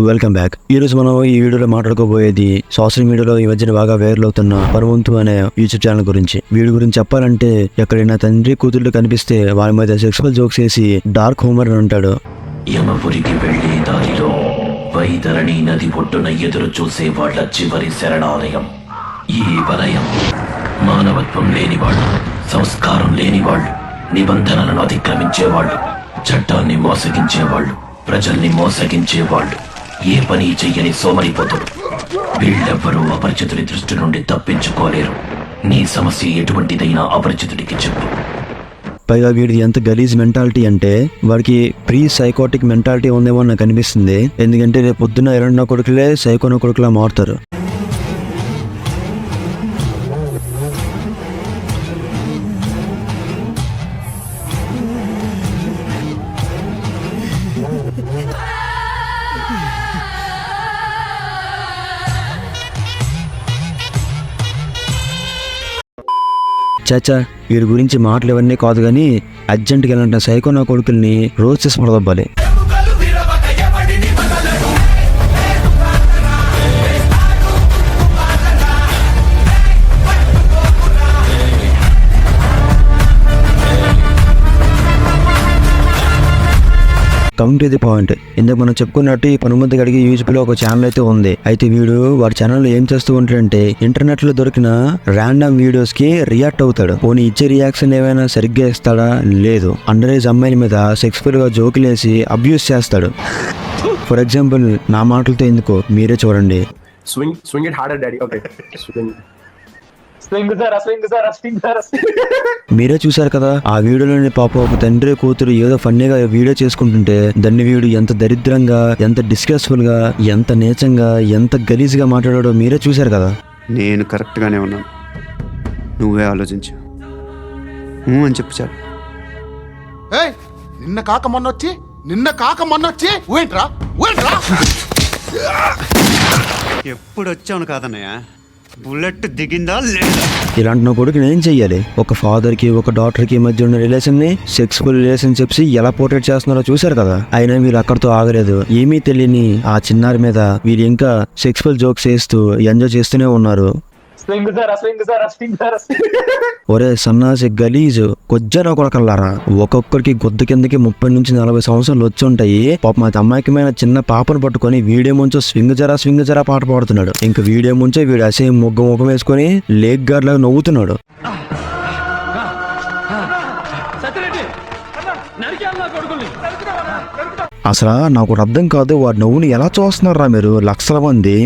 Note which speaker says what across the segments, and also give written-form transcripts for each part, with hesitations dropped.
Speaker 1: Welcome back. ఈ రోజు మనం ఈ వీడియోలో మాట్లాడుకోబోయేది సోషల్ మీడియాలో ఈ మధ్యన బాగా వైరల్ అవుతున్న పరవంతు అనే యూట్యూబ్ ఛానల్ గురించి. వీడి గురించి చెప్పాలంటే ఎక్కడైనా తండ్రి కూతుళ్ళు కనిపిస్తే వాళ్ళ మీద సెక్సువల్ జోక్స్ వేసి డార్క్ హ్యూమర్ అని అంటాడు.
Speaker 2: యమపురికి వెళ్లే దారిలో వైతరణి నది ఒడ్డున ఎదురు చూసే వాళ్ళ చివరి శరణాలయం ఈ వలయం. మానవత్వం లేనివాళ్ళు, సంస్కారం లేనివాళ్ళు, నిబంధనలను అతిక్రమించేవాళ్ళు, చట్టాన్ని మోసగించేవాళ్ళు, ప్రజల్ని మోసగించేవాళ్ళు, ఏ పని చెయ్యని సోమరిపోతుడు, వీళ్ళెవ్వరూ అపరిచితుడి దృష్టి నుండి తప్పించుకోలేరు. నీ సమస్య ఎటువంటిదైనా అపరిచితుడికి చెప్పు.
Speaker 1: పైగా వీడిది ఎంత గలీజ్ మెంటాలిటీ అంటే వాడికి ప్రీ సైకోటిక్ మెంటాలిటీ ఉందేమో నాకు అనిపిస్తుంది. ఎందుకంటే రేపు పొద్దున్న 2 కొడుకులే సైకోన కొడుకులా మారుతారు. చాచా వీడి గురించి మాటలు ఇవన్నీ కాదు కానీ అర్జెంట్గా వెళ్ళంటే సైకోనా కొడుకుల్ని రోజు చేసి పడదబ్బాలి. కమింగ్ టు ది పాయింట్, ఇందాక మనం చెప్పుకున్నట్టు ఈ పనుమంది గడికి యూట్యూబ్లో ఒక ఛానల్ అయితే ఉంది. అయితే వీడు వాడి ఛానల్లో ఏం చేస్తూ ఉంటాడంటే ఇంటర్నెట్ లో దొరికిన ర్యాండమ్ వీడియోస్ కి రియాక్ట్ అవుతాడు. పోనీ ఇచ్చే రియాక్షన్ ఏమైనా సరిగ్గా ఇస్తాడా? లేదు. అండర్ ఏజ్ అమ్మాయిల మీద సెక్స్ఫుల్ గా జోకులేసి అబ్యూస్ చేస్తాడు. ఫర్ ఎగ్జాంపుల్ నా మాటలతో ఎందుకో మీరే చూడండి.
Speaker 3: Swing it harder, daddy. Okay.
Speaker 1: మీరే చూసారు కదా ఆ వీడియోలోని పాప ఒక తండ్రి కూతురు ఏదో ఫన్నీగా వీడియో చేసుకుంటుంటే దాన్ని వీడు ఎంత దరిద్రంగా, ఎంత డిస్గ్రేస్ఫుల్ గా, ఎంత నీచంగా, ఎంత గలీజ్ గా మాట్లాడాడో మీరే చూసారు కదా.
Speaker 4: నేను కరెక్ట్ గానే ఉన్నాను, నువ్వే ఆలోచించు అని చెప్పు చాలు.
Speaker 5: నిన్న కాక మొన్నొచ్చి ఊయంట్రా
Speaker 4: ఎప్పుడు వచ్చాను కాదన్నయ్య, బుల్లెట్ దిగిందా లేదా?
Speaker 1: ఇలాంటి నా కొడుకుని ఏం చెయ్యాలి? ఒక ఫాదర్ కి ఒక డాటర్ కి మధ్య ఉన్న రిలేషన్ ని సెక్స్ఫుల్ రిలేషన్షిప్స్ ఎలా పోర్ట్రేట్ చేస్తున్నారో చూసారు కదా. అయినా వీళ్ళు అక్కడితో ఆగలేదు. ఏమీ తెలియని ఆ చిన్నారి మీద వీళ్ళు ఇంకా సెక్స్ఫుల్ జోక్స్ వేస్తూ ఎంజాయ్ చేస్తూనే ఉన్నారు. ఒరే సన్నాసి గలీజు కొజ్జరా కొడకల్లారా, ఒక్కొక్కరికి గుద్ద కిందకి 30 నుంచి 40 సంవత్సరాలు వచ్చి ఉంటాయి. పాప మా అమ్మాయికమైన చిన్న పాపను పట్టుకొని వీడియో ముంచో స్వింగ్ జరా పాట పాడుతున్నాడు. ఇంకా వీడియో ముంచో వీడు అసే ముఖం వేసుకొని లేక్ గార్డ్ లాగా నవ్వుతున్నాడు. అసలు నాకు అర్థం కాదు, వాడు నవ్వుని ఎలా చూస్తున్నారా మీరు లక్షల మంది.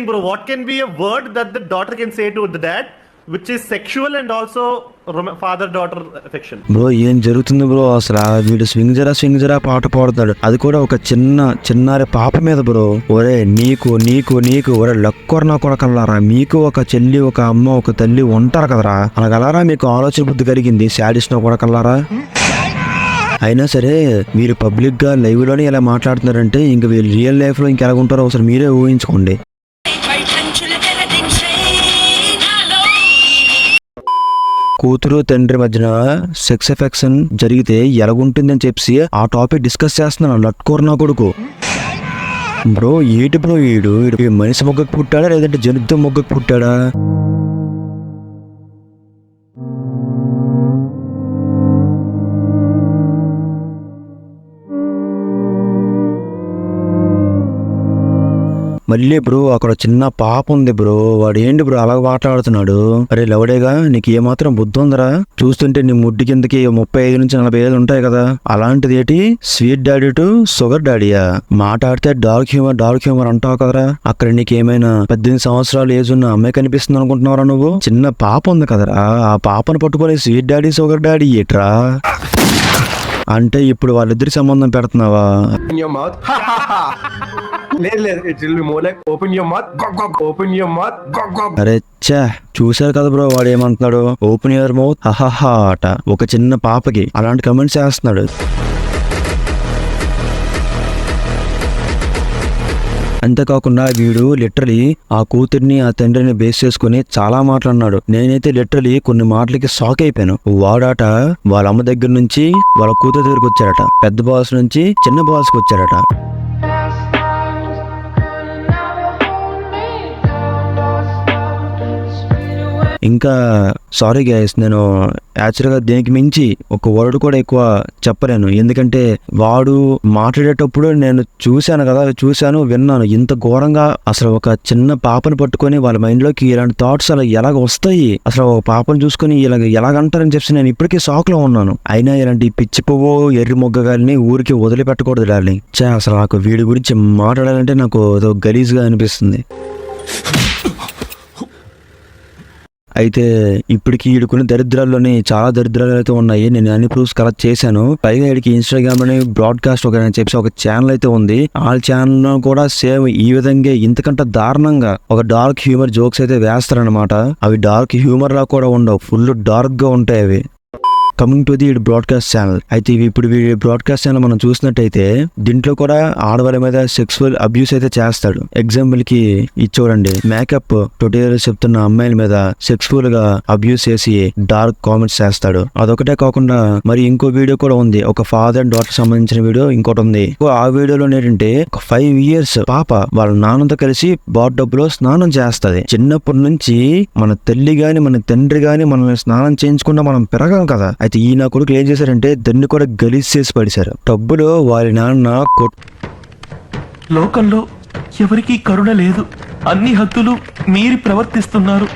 Speaker 6: Bro, what can be a word that the daughter can say to the dad which is sexual and also father daughter affection?
Speaker 1: Bro ఏం జరుగుతుంది బ్రో? అసలు వీడు స్వింగ్ జరా పాట పాడుతున్నాడు, అది కూడా ఒక చిన్నారి పాప మీద. బ్రో ఒరే నీకు ఒరే లక్కర్ నా కొడకల్లారా, మీకు ఒక చెల్లి, ఒక అమ్మ, ఒక తల్లి ఉంటారు కదరా, అనగలరా మీకు ఆలోచన బుద్ధి కలిగింది శాడిస్ట్ నా కొడకల్లారా. అయినా సరే వీరు పబ్లిక్ గా లైవ్ లోనే ఇలా మాట్లాడుతున్నారంటే ఇంక వీళ్ళు రియల్ లైఫ్ లో ఇంకెలా ఉంటారో ఒకసారి మీరే ఊహించుకోండి. కూతురు తండ్రి మధ్యన సెక్స్ ఎఫెక్షన్ జరిగితే ఎలాగుంటుందని చెప్పి ఆ టాపిక్ డిస్కస్ చేస్తున్నాను. లట్కోర్ నా కొడుకు. బ్రో ఏటి బ్రో వీడు మనిషి మొగ్గకు పుట్టాడా లేదంటే జంతు మొగ్గకు పుట్టాడా? మళ్ళీ బ్రో అక్కడ చిన్న పాప ఉంది బ్రో, వాడు ఏంటి బ్రో అలా మాట్లాడుతున్నాడు? అరే లవడేగా, నీకు ఏమాత్రం బుద్ధి ఉందరా? చూస్తుంటే నీ ముడ్డి కిందకి 35 నుంచి 40 ఏళ్ళు ఉంటాయి కదా, అలాంటిది ఏంటి స్వీట్ డాడీ టు షుగర్ డాడీయా? మాట్లాడితే డార్క్ హ్యూమర్ అంటావు కదరా. అక్కడ నీకేమైనా 18 సంవత్సరాలు ఏజ్ ఉన్న అమ్మాయి కనిపిస్తుంది అనుకుంటున్నారా నువ్వు? చిన్న పాప ఉంది కదరా, ఆ పాపను పట్టుకొని స్వీట్ డాడీ షుగర్ డాడీ ఏట్రా అంటే ఇప్పుడు వాళ్ళిద్దరి సంబంధం పెడుతున్నావా? అరే చా చూసారు కదా బ్రో వాడు ఏమంటున్నాడు? ఓపెన్ యువర్ మౌత్ హహహా అట ఒక చిన్న పాపకి అలాంటి కమెంట్స్ చేస్తున్నాడు. అంతేకాకుండా వీడు లిటరలీ ఆ కూతుర్ని ఆ తండ్రిని బేస్ చేసుకుని చాలా మాట్లాడినాడు. నేనైతే లిటరలీ కొన్ని మాటలకి షాక్ అయిపోయాను. వాడాట వాళ్ళ అమ్మ దగ్గర నుంచి వాళ్ళ కూతురు దగ్గరికి వచ్చారట, పెద్ద బాస్ నుంచి చిన్న బాస్కి వచ్చారట. ఇంకా సారీ గైస్, నేను యాక్చువల్గా దీనికి మించి ఒక వర్డ్ కూడా ఎక్కువ చెప్పలేను. ఎందుకంటే వాడు మాట్లాడేటప్పుడు నేను చూశాను విన్నాను. ఇంత ఘోరంగా అసలు ఒక చిన్న పాపను పట్టుకొని వాళ్ళ మైండ్లోకి ఇలాంటి థాట్స్ అలా ఎలాగ వస్తాయి, అసలు ఒక పాపను చూసుకొని ఎలాగంటారని చెప్పి నేను ఇప్పటికీ షాక్ లో ఉన్నాను. అయినా ఇలాంటి పిచ్చి పువ్వు ఎర్రి మొగ్గగాలిని ఊరికి వదిలిపెట్టకూడదు డార్లింగ్. అసలు నాకు వీడి గురించి మాట్లాడాలంటే నాకు గలీజ్గా అనిపిస్తుంది. అయితే ఇప్పటికి ఈడుకున్న దరిద్రాల్లోనే చాలా దరిద్రాలు అయితే ఉన్నాయి. నేను అన్ని ప్రూఫ్స్ కలెక్ట్ చేశాను. పైగా వీడికి ఇన్స్టాగ్రామ్ లోని బ్రాడ్కాస్ట్ ఒక ఛానల్ అయితే ఉంది. ఆ ఛానల్ లో కూడా సేమ్ ఈ విధంగా ఇంతకంటే దారుణంగా ఒక డార్క్ హ్యూమర్ జోక్స్ అయితే వేస్తారనమాట. అవి డార్క్ హ్యూమర్ లా కూడా ఉండవు, ఫుల్ డార్క్ గా ఉంటాయి అవి. Coming to the broadcast channel. అయితే ఇప్పుడు వీడి బ్రాడ్కాస్ట్ ఛానల్ మనం చూసినట్టయితే దీంట్లో కూడా ఆడవాళ్ళ మీద సెక్సువల్ అబ్యూస్ అయితే చేస్తాడు. ఎగ్జాంపుల్ కి ఇది చూడండి, మేకప్ ట్యుటోరియల్ చెప్తున్న అమ్మాయిల మీద సెక్సువల్ గా అబ్యూస్ చేసి డార్క్ కామెంట్స్ చేస్తాడు. అదొకటే కాకుండా మరి ఇంకో వీడియో కూడా ఉంది, ఒక ఫాదర్ అండ్ డాటర్ సంబంధించిన వీడియో ఇంకోటి ఉంది. ఆ వీడియోలో ఏంటంటే ఒక 5 years పాప వాళ్ళ నాన్నతో కలిసి బాత్ టబ్ లో స్నానం చేస్తది. చిన్నప్పటి నుంచి మన తల్లి గాని మన తండ్రి గాని మనల్ని స్నానం చేయించకుండా మనం పెరగం కదా. అయితే ఈ నా కొడుకు ఏం చేశారంటే దాన్ని కూడా గలీజ్ చేసి పడిశారు. టబ్బులో వారి నాన్న
Speaker 7: లోకంలో ఎవరికీ కరుణ లేదు, అన్ని హద్దులు మీరి ప్రవర్తిస్తున్నారు.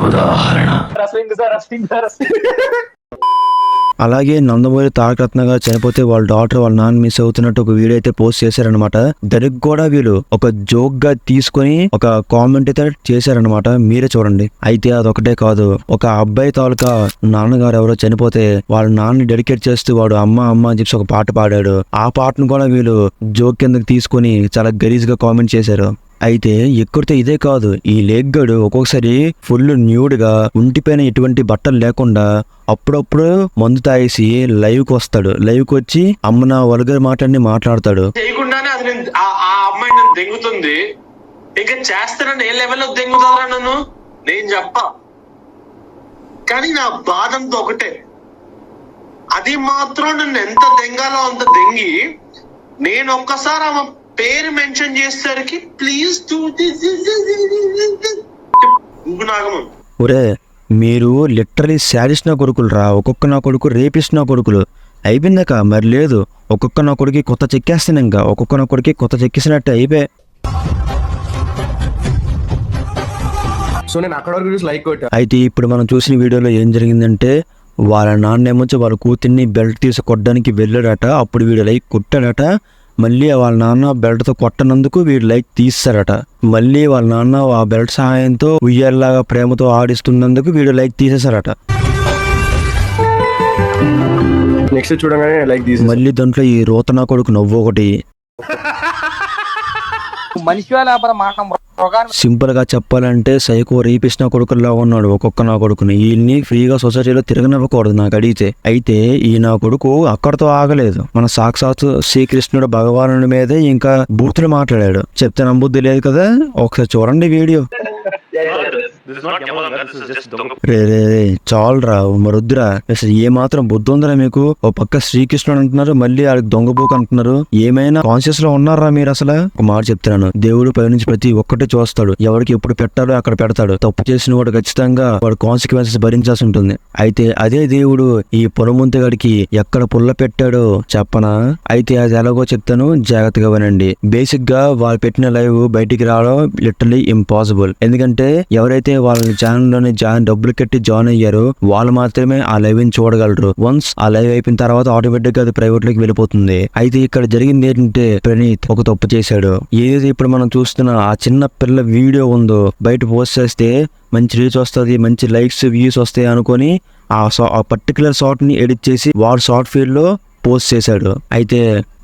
Speaker 2: ఉదాహరణ,
Speaker 1: అలాగే నందమూరి తారక రత్న గారు చనిపోతే వాళ్ళ డాటర్ వాళ్ళ నాన్న మిస్ అవుతున్నట్టు ఒక వీడియో అయితే పోస్ట్ చేశారనమాట. దానికి కూడా వీళ్ళు ఒక జోక్ గా తీసుకొని ఒక కామెంట్ అయితే చేశారనమాట. మీరే చూడండి. అయితే అదొకటే కాదు, ఒక అబ్బాయి తాలూకా నాన్నగారు ఎవరో చనిపోతే వాళ్ళ నాన్నని డెడికేట్ చేస్తూ వాడు అమ్మ అమ్మ అని చెప్పి ఒక పాట పాడాడు. ఆ పాటను కూడా వీళ్ళు జోక్ కిందకి తీసుకొని చాలా గలీజ్ గా కామెంట్ చేశారు. అయితే ఎక్కడితే ఇదే కాదు, ఈ లేగ్గాడు ఒక్కొక్కసారి ఫుల్ న్యూడ్ గా ఒంటిపైన ఎటువంటి బట్టలు లేకుండా అప్పుడప్పుడు మందు తాగేసి లైవ్ కి వస్తాడు. లైవ్ కి వచ్చి అమ్మ నా వల్గర్ మాట్లాడతాడు.
Speaker 8: చేయకుండానే అది నేను ఆ అమ్మాయి నన్ను దెంగుతుంది, ఇంకా చేస్తానని ఏ లెవెల్లో దెంగుతారా నన్ను నేను చెప్ప. కానీ నా బాధంతో ఒకటే, అది మాత్రం నన్ను ఎంత దెంగాలో అంత దెంగి నేను ఒక్కసారి ఆమె పేరు మెన్షన్ చేసేసరికి ప్లీజ్ డూ దిస్ నాగమన్.
Speaker 1: ఒరే మీరు లిటరలీ శాడిస్ట్ నా కొడుకులు రా. ఒక్కొక్క నా కొడుకు రేపిస్ట్ నా కొడుకులు. అయిపోయిందాక మరి లేదు, ఒక్కొక్క నా కొడుకు కొత్త చెక్కేస్తాను. ఇంకా ఒక్కొక్క నా కొడుకు కొత్త చెక్కేసినట్టు అయిపోయి.
Speaker 3: సో నేను అక్కడ వరకు లైక్ కొట్టా.
Speaker 1: అయితే ఇప్పుడు మనం చూసిన వీడియోలో ఏం జరిగిందంటే వాళ్ళ నాన్నేమొచ్చి వాళ్ళ కూతుర్ని బెల్ట్ తీసి కొట్టడానికి వెళ్ళాడట. అప్పుడు వీడు లైక్ కొట్టాడట. మళ్ళీ వాళ్ళ నాన్న బెల్ట్ తో కొట్టనందుకు వీడు లైక్ తీస్తారట. మళ్ళీ వాళ్ళ నాన్న ఆ బెల్ట్ సహాయంతో ఉయ్యాలలాగా ప్రేమతో ఆడిస్తున్నందుకు వీడు లైక్ తీసేశారట.
Speaker 3: నెక్స్ట్ చూడగానే లైక్ తీసి
Speaker 1: మళ్ళీ దాంట్లో ఈ రోతనా కొడుకు నవ్వు ఒకటి. సింపుల్ గా చెప్పాలంటే సైకో రీపిస్ట్ కొడుకుల్లో ఉన్నాడు ఒక్కొక్క నా కొడుకుని. వీళ్ళని ఫ్రీగా సొసైటీలో తిరగనివ్వకూడదు నాకు అడిగితే. అయితే ఈ నా కొడుకు అక్కడతో ఆగలేదు. మన సాక్షాత్ శ్రీకృష్ణుడు భగవానుడి మీదే ఇంకా బూతులు మాట్లాడాడు. చెప్తే నమ్మబుద్ధి లేదు కదా, ఒకసారి చూడండి వీడియో. రే చాలురా మరుద్దురా, అసలు ఏ మాత్రం బుద్ధి ఉందరా మీకు? ఓ పక్క శ్రీకృష్ణుడు అంటున్నారు, మళ్ళీ ఆడికి దొంగబూక్ అంటున్నారు. ఏమైనా కాన్షియస్ లో ఉన్నారా మీరు? అసలు ఒక మాట చెప్తున్నాను, దేవుడు పైనుంచి ప్రతి ఒక్కటి చూస్తాడు. ఎవరికి ఎప్పుడు పెట్టాలో అక్కడ పెడతాడు. తప్పు చేసిన వాడు ఖచ్చితంగా వాడు కాన్సిక్వెన్సెస్ భరించాల్సి ఉంటుంది. అయితే అదే దేవుడు ఈ పొలముంతగాడికి ఎక్కడ పుల్ల పెట్టాడో చెప్పనా? అయితే అది ఎలాగో చెప్తాను, జాగ్రత్తగా వినండి. బేసిక్ గా వాళ్ళు పెట్టిన లైవ్ బయటికి రావడం లిటరలీ ఇంపాసిబుల్. ఎందుకంటే ఎవరైతే వాళ్ళ ఛానల్ లోని డబ్బులు కట్టి జాయిన్ అయ్యారో వాళ్ళు మాత్రమే ఆ లైవ్ ని చూడగలరు. వన్స్ ఆ లైవ్ అయిపోయిన తర్వాత ఆటోమేటిక్ గా అది ప్రైవేట్ లోకి వెళ్ళిపోతుంది. అయితే ఇక్కడ జరిగింది ఏంటంటే ప్రణీత్ ఒక తప్పు చేశాడు. ఏదైతే ఇప్పుడు మనం చూస్తున్న ఆ చిన్న పిల్ల వీడియో ఉందో బయట పోస్ట్ చేస్తే మంచి రీచ్ వస్తుంది, మంచి లైక్స్ వ్యూస్ వస్తాయి అనుకొని ఆ పర్టికులర్ షార్ట్ ని ఎడిట్ చేసి వాడు షార్ట్ ఫీల్డ్ లో పోస్ట్ చేశాడు. అయితే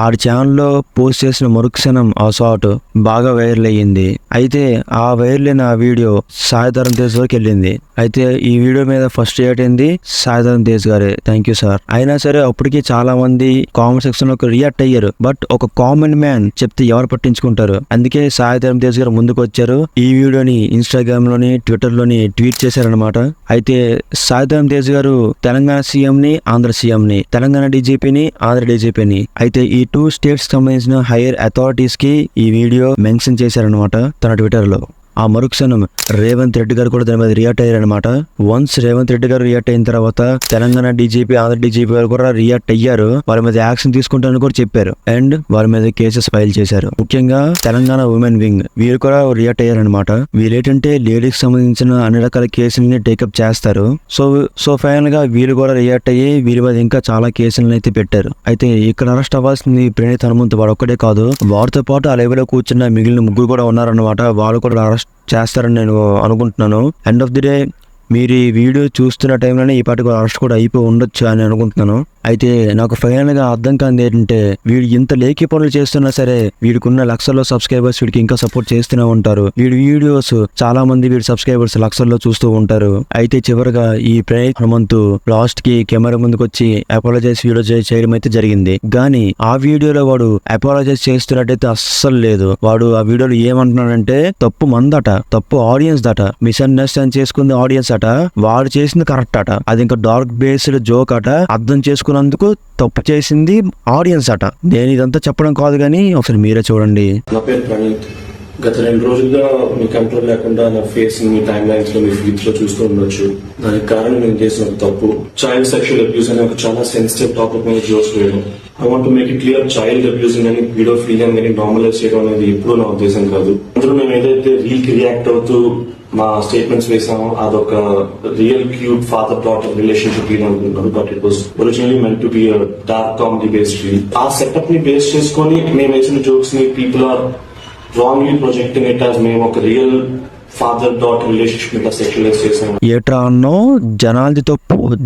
Speaker 1: ఆడి ఛానల్లో పోస్ట్ చేసిన మరుక్షణం ఆ షాట్ బాగా వైరల్ అయ్యింది. అయితే ఆ వైరల్ అయిన ఆ వీడియో సాయిధరం తేజ్ వరకు వెళ్ళింది. అయితే ఈ వీడియో మీద ఫస్ట్ రియాక్ట్ అయింది సాయిధరం తేజ్ గారే. Thank you sir. అయినా సరే అప్పటికి చాలా మంది కామెంట్ సెక్షన్ లో రియాక్ట్ అయ్యారు. బట్ ఒక కామన్ మ్యాన్ చెప్తే ఎవరు పట్టించుకుంటారు? అందుకే సాయిధరం తేజ్ గారు ముందుకు వచ్చారు. ఈ వీడియోని ఇన్స్టాగ్రామ్ లోని ట్విట్టర్ లోని ట్వీట్ చేశారనమాట. అయితే సాయిధరం తేజ్ గారు తెలంగాణ సీఎం ని, ఆంధ్ర సీఎం ని, తెలంగాణ డీజీపీని, ఆంధ్ర డీజీపీని, అయితే ఈ 2 స్టేట్స్ సంబంధించిన హైయర్ అథారిటీస్ కి ఈ వీడియో మెన్షన్ చేశారనమాట తన ట్విట్టర్ లో. ఆ మరుక్షణం రేవంత్ రెడ్డి గారు కూడా దాని మీద రియాక్ట్ అయ్యారనమాట. వన్స్ రేవంత్ రెడ్డి గారు రియాక్ట్ అయిన తర్వాత తెలంగాణ డీజీపీ, ఆంధ్ర డీజీపీ గారు కూడా రియాక్ట్ అయ్యారు. వాళ్ళ మీద యాక్షన్ తీసుకుంటారని కూడా చెప్పారు అండ్ వాళ్ళ మీద కేసెస్ ఫైల్ చేశారు. ముఖ్యంగా తెలంగాణ ఉమెన్ వింగ్ వీరు కూడా రియాక్ట్ అయ్యారనమాట. వీళ్ళేంటంటే లేడీస్ సంబంధించిన అన్ని రకాల కేసులని టేకప్ చేస్తారు. సో ఫైనల్ గా వీళ్ళు కూడా రియాక్ట్ అయ్యి వీరి మీద ఇంకా చాలా కేసులను అయితే పెట్టారు. అయితే ఇక్కడ అరెస్ట్ అవ్వాల్సింది ప్రణీత్ హనుమంత్ వాడు ఒక్కడే కాదు, వారితో పాటు ఆ లైవ్ లో కూర్చున్న మిగిలిన ముగ్గురు కూడా ఉన్నారన్నమాట. వాళ్ళు కూడా అరెస్ట్ చేస్తారని నేను అనుకుంటున్నాను. ఎండ్ ఆఫ్ ది డే మీరు ఈ వీడియో చూస్తున్న టైంలోనే ఈ పాటికి అరెస్ట్ కూడా అయిపోయి ఉండొచ్చు అని అనుకుంటున్నాను. అయితే నాకు ఫైనల్ గా అర్థం కాదు ఏంటంటే వీడు ఇంత లేఖి పనులు చేస్తున్నా సరే వీడికున్న లక్షల్లో సబ్స్క్రైబర్స్ వీడికి ఇంకా సపోర్ట్ చేస్తూనే ఉంటారు. వీడి వీడియోస్ చాలా మంది వీడి సబ్స్క్రైబర్స్ లక్షల్లో చూస్తూ ఉంటారు. అయితే చివరిగా ఈ ప్రణీత్ హనుమంతు లాస్ట్ కి కెమెరా ముందుకు వచ్చి అపాలజైజ్ వీడియో చేయడం అయితే జరిగింది. కానీ ఆ వీడియోలో వాడు అపాలజైజ్ చేస్తున్నట్టయితే అస్సలు లేదు. వాడు ఆ వీడియోలో ఏమంటున్నాడంటే తప్పు మందట, తప్పు ఆడియన్స్ దట, మిస్అండర్స్టాండ్ చేసుకుంది ఆడియన్స్ అట, వాడు చేసింది కరెక్ట్ అట, అది ఇంకా డార్క్ బేస్డ్ జోక్ అట, అర్థం చేసుకున్నందుకు తప్పు చేసింది ఆడియన్స్ అట. నేను ఇదంతా చెప్పడం కాదు కానీ ఒకసారి మీరే చూడండి.
Speaker 9: నా పేరు ప్రణీత్. గత 2 రోజులుగా మీ కంట్రోల్ లేకుండా నా ఫేస్ మీ టైమ్ లైన్స్ లో మీ ఫీడ్స్ లో చూస్తూ ఉండొచ్చు. దానికి కారణం నేను చేసిన ఒక తప్పు. చైల్డ్ సెక్షువల్ అబ్యూస్ అనే ఒక చాలా సెన్సిటివ్ టాపిక్ మీద జోక్స్ వేయడం. I want to make it clear, child abusing అని పీడోఫిలియా అని నార్మలైజ్ చేయడం అనేది ఎప్పుడూ నా ఉద్దేశం కాదు. అందులో మేము ఏదైతే రీల్ కి రియాక్ట్ అవుతూ మా స్టేట్మెంట్స్ వేసామో అదొక real cute father daughter relationship reel అనుకుంటున్నాను. But it was originally meant to be dark comedy based reel. ఆ సెటప్ ని బేస్ చేసుకొని మేము వేసిన జోక్స్ ని people are wrongly projecting it as మేము ఒక రియల్ ఫాదర్ డాటర్ రిలేషన్షిప్ ఇట్లా సెక్షువలైజ్ చేసాము.
Speaker 1: ఏట్రా అన్నో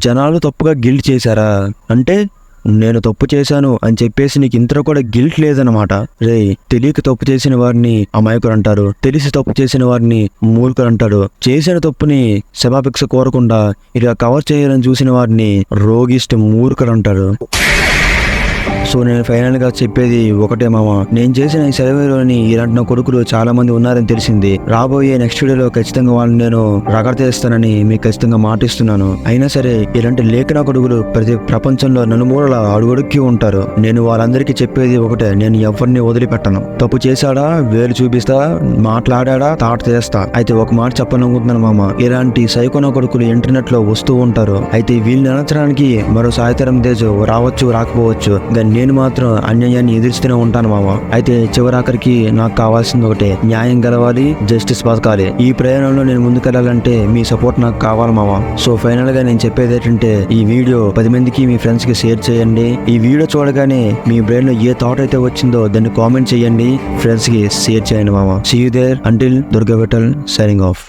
Speaker 1: జనాలు తప్పుగా గిల్ట్ చేశారా అంటే నేను తప్పు చేశాను అని చెప్పేసి నీకు ఇంతలో కూడా గిల్ట్ లేదనమాట. రే తెలియక తప్పు చేసిన వారిని అమాయకులు అంటారు, తెలిసి తప్పు చేసిన వారిని మూర్ఖులు అంటారు, చేసిన తప్పుని శవాభిక్ష కోరకుండా ఇలా కవర్ చేయాలని చూసిన వారిని రోగిస్ట్ మూర్ఖులు అంటారు. సో నేను ఫైనల్ గా చెప్పేది ఒకటే మామ, నేను చేసిన ఈ సర్వేలోని ఇలాంటి నా కొడుకులు చాలా మంది ఉన్నారని తెలిసింది. రాబోయే నెక్స్ట్ వీడియోలో ఖచ్చితంగా వాళ్ళని నేను రగడతేస్తానని మీకు ఖచ్చితంగా మాటిస్తున్నాను. అయినా సరే ఇలాంటి లేఖన కొడుకులు ప్రతి ప్రపంచంలో నలుమూలల అడుగడుక్కి ఉంటారు. నేను వాళ్ళందరికీ చెప్పేది ఒకటే, నేను ఎవరిని వదిలిపెట్టను. తప్పు చేశాడా వేలు చూపిస్తా, మాట్లాడా తాట చేస్తా. అయితే ఒక మాట చెప్పాలనుకుంటున్నాను మామ, ఇలాంటి సైకోన కొడుకులు ఇంటర్నెట్ లో వస్తూ ఉంటారు. అయితే వీళ్ళని అణచడానికి మరో సాయితరం తేజ్ రావచ్చు రాకపోవచ్చు, కానీ నేను మాత్రం అన్యాయాన్ని ఎదురుస్తూనే ఉంటాను మామ. అయితే చివరాఖరికి నాకు కావాల్సింది ఒకటే, న్యాయం గెలవాలి, జస్టిస్ బతకాలి. ఈ ప్రయాణంలో నేను ముందుకెళ్లాలంటే మీ సపోర్ట్ నాకు కావాలి మామ. సో ఫైనల్ గా నేను చెప్పేది ఏంటంటే ఈ వీడియో 10 మందికి మీ ఫ్రెండ్స్ కి షేర్ చేయండి. ఈ వీడియో చూడగానే మీ బ్రెయిన్ లో ఏ థాట్ అయితే వచ్చిందో దాన్ని కామెంట్ చేయండి, ఫ్రెండ్స్ కి షేర్ చేయండి మామ. See you there until Durga Vithal signing of.